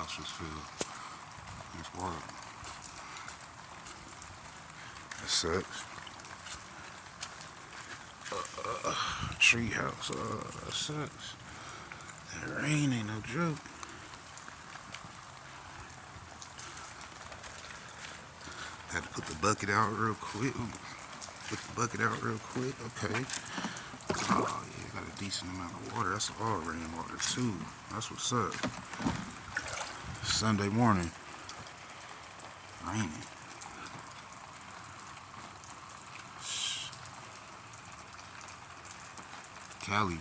house was filled. It's wild. That sucks. Tree house. That sucks. That rain ain't no joke. Had to put the bucket out real quick. Okay. Oh yeah, got a decent amount of water. That's all rainwater too. That's what's up. Sunday morning. Raining. Cali.